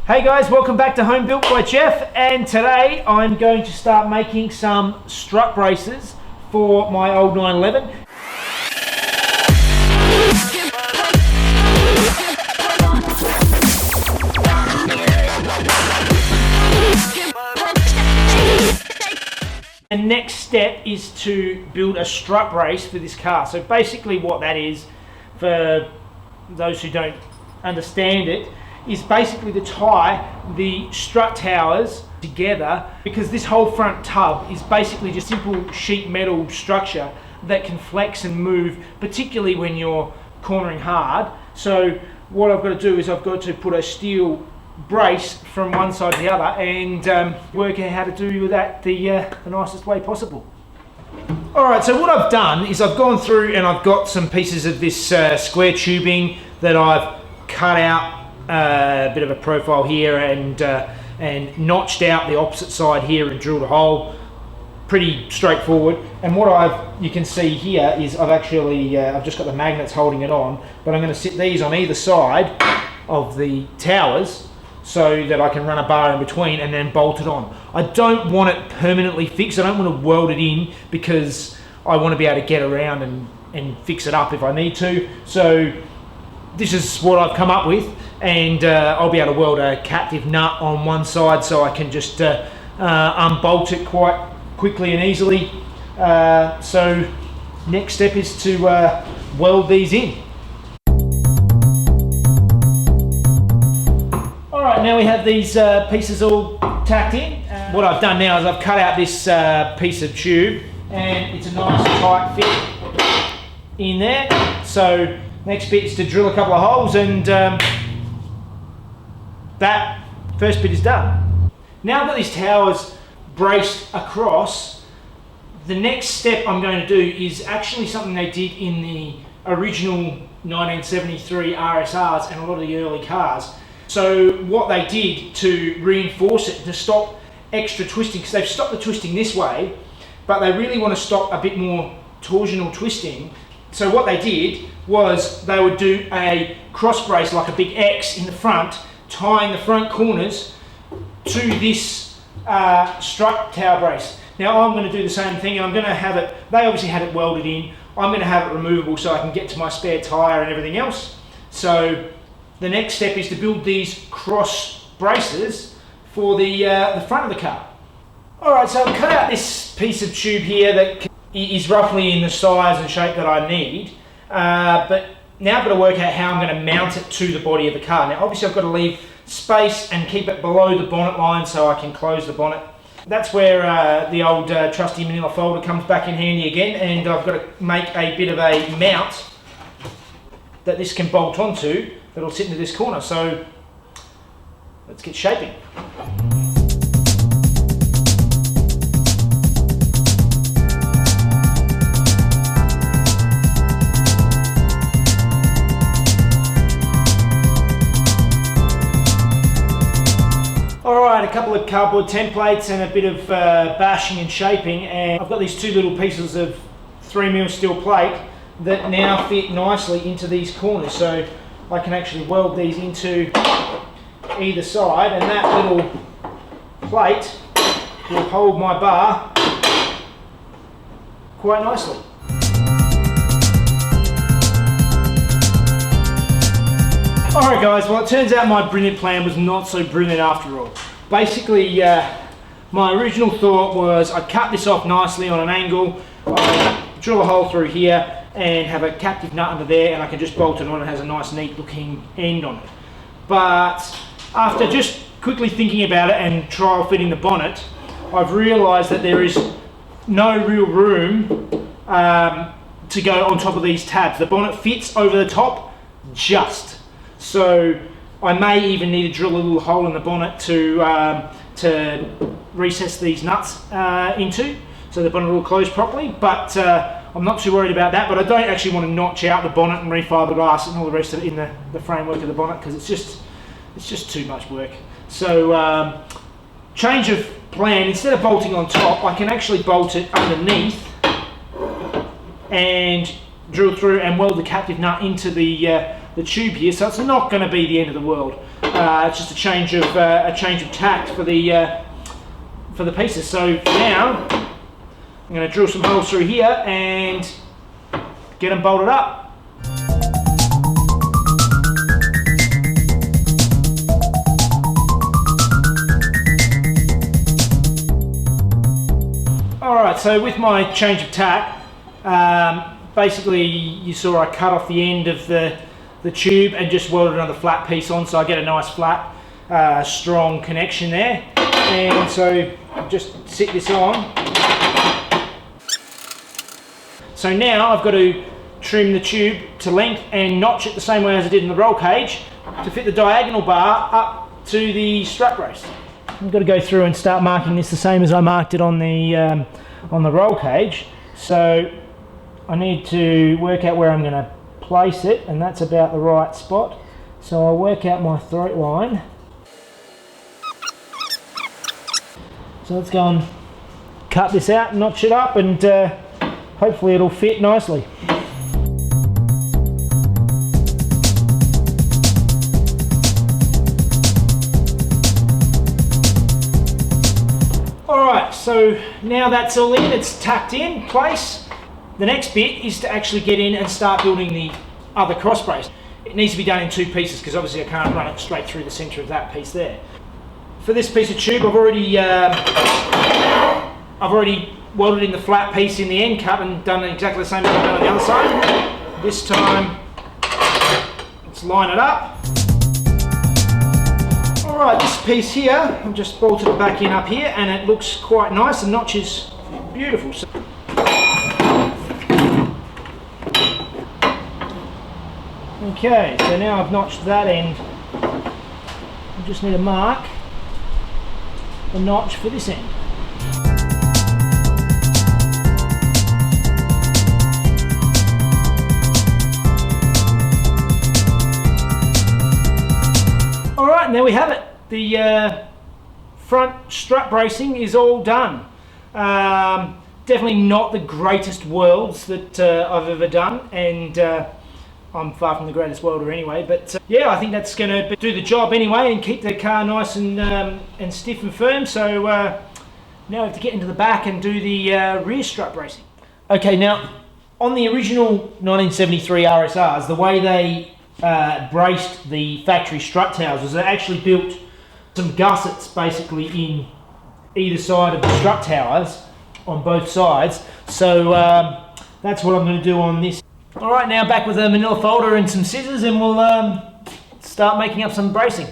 Hey guys, welcome back to Home Built by Jeff, and today I'm going to start making some strut braces for my old 911. The next step is to build a strut brace for this car. So basically what that is, for those who don't understand it, is basically to tie the strut towers together, because this whole front tub is basically just simple sheet metal structure that can flex and move, particularly when you're cornering hard. So what I've got to do is I've got to put a steel brace from one side to the other and work out how to do that the nicest way possible. Alright, so what I've done is I've gone through and I've got some pieces of this square tubing that I've cut out a bit of a profile here and notched out the opposite side here and drilled a hole. Pretty straightforward. And what you can see here is I've just got the magnets holding it on, but I'm going to sit these on either side of the towers so that I can run a bar in between and then bolt it on. I don't want it permanently fixed. I don't want to weld it in because I want to be able to get around and fix it up if I need to. So this is what I've come up with, and I'll be able to weld a captive nut on one side so I can just unbolt it quite quickly and easily. So next step is to weld these in. Alright, now we have these pieces all tacked in. What I've done now is I've cut out this piece of tube, and it's a nice tight fit in there. So next bit is to drill a couple of holes, and that first bit is done. Now I've got these towers braced across, the next step I'm going to do is actually something they did in the original 1973 RSRs and a lot of the early cars. So what they did to reinforce it, to stop extra twisting, because they've stopped the twisting this way, but they really want to stop a bit more torsional twisting. So what they did was they would do a cross brace, like a big X in the front, tying the front corners to this strut tower brace. Now I'm going to do the same thing. I'm going to have it, they obviously had it welded in, I'm going to have it removable so I can get to my spare tyre and everything else. So the next step is to build these cross braces for the front of the car. Alright, so I've cut out this piece of tube here that is roughly in the size and shape that I need, but now I've got to work out how I'm going to mount it to the body of the car. Now obviously I've got to leave space and keep it below the bonnet line so I can close the bonnet. That's where the old trusty manila folder comes back in handy again, and I've got to make a bit of a mount that this can bolt onto that'll sit into this corner. So let's get shaping. Alright, a couple of cardboard templates and a bit of bashing and shaping, and I've got these two little pieces of 3mm steel plate that now fit nicely into these corners, so I can actually weld these into either side, and that little plate will hold my bar quite nicely. Alright guys, well it turns out my brilliant plan was not so brilliant after all. Basically, my original thought was I'd cut this off nicely on an angle, I'd drill a hole through here and have a captive nut under there, and I can just bolt it on. It has a nice neat looking end on it. But after just quickly thinking about it and trial fitting the bonnet, I've realised that there is no real room to go on top of these tabs. The bonnet fits over the top just. So I may even need to drill a little hole in the bonnet to recess these nuts into, so the bonnet will close properly, but I'm not too worried about that. But I don't actually want to notch out the bonnet and refiberglass and all the rest of it in the framework of the bonnet, because it's just too much work. So change of plan, instead of bolting on top, I can actually bolt it underneath and drill through and weld the captive nut into the tube here, so it's not going to be the end of the world. It's just a change of tact for the pieces. So now I'm going to drill some holes through here and get them bolted up. Alright, so with my change of tack, basically you saw I cut off the end of the tube and just welded another flat piece on, so I get a nice flat, strong connection there. And so just sit this on. So now I've got to trim the tube to length and notch it the same way as I did in the roll cage to fit the diagonal bar up to the strut brace. I've got to go through and start marking this the same as I marked it on the roll cage. So I need to work out where I'm going to place it, and that's about the right spot. So I'll work out my throat line. So let's go and cut this out and notch it up, and hopefully it'll fit nicely. Alright, so now that's all in, it's tacked in place. The next bit is to actually get in and start building the other cross brace. It needs to be done in two pieces because obviously I can't run it straight through the centre of that piece there. For this piece of tube, I've already welded in the flat piece in the end cut and done exactly the same as I've done on the other side. This time, let's line it up. Alright, this piece here, I've just bolted it back in up here and it looks quite nice. The notch is beautiful. So okay, so now I've notched that end. I just need to mark the notch for this end. Alright, and there we have it. The front strut bracing is all done. Definitely not the greatest welds that I've ever done, and I'm far from the greatest welder anyway, but yeah, I think that's going to do the job anyway and keep the car nice and stiff and firm. So now I have to get into the back and do the rear strut bracing. Okay, now on the original 1973 RSRs, the way they braced the factory strut towers was they actually built some gussets basically in either side of the strut towers on both sides. So that's what I'm going to do on this. Alright, now back with a manila folder and some scissors and we'll start making up some bracing.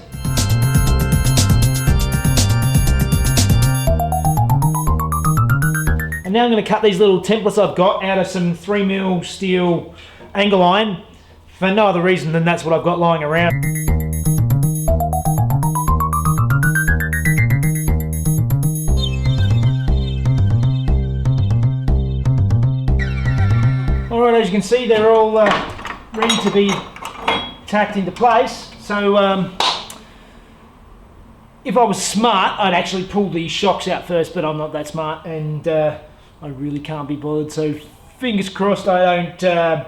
And now I'm going to cut these little templates I've got out of some 3mm steel angle iron for no other reason than that's what I've got lying around. Alright, as you can see, they're all ready to be tacked into place. So if I was smart, I'd actually pull the shocks out first, but I'm not that smart and I really can't be bothered. So fingers crossed I don't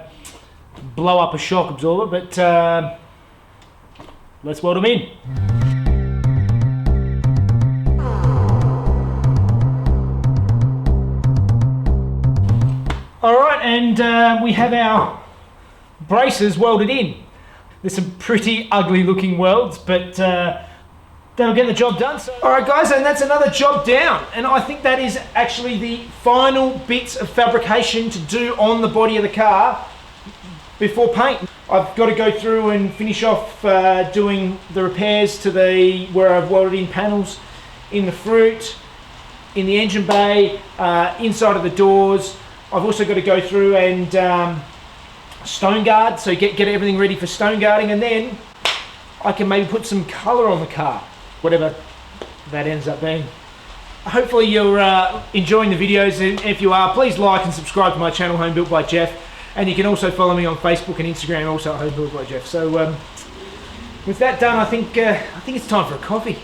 blow up a shock absorber, but let's weld them in. Alright, and we have our braces welded in. There's some pretty ugly looking welds, but that'll get the job done. So, alright guys, and that's another job down. And I think that is actually the final bits of fabrication to do on the body of the car before paint. I've got to go through and finish off doing the repairs to where I've welded in panels in the fruit, in the engine bay, inside of the doors. I've also got to go through and stone guard, so get everything ready for stone guarding, and then I can maybe put some colour on the car, whatever that ends up being. Hopefully you're enjoying the videos, and if you are, please like and subscribe to my channel, Home Built by Jeff, and you can also follow me on Facebook and Instagram, also Home Built by Jeff. So with that done, I think it's time for a coffee.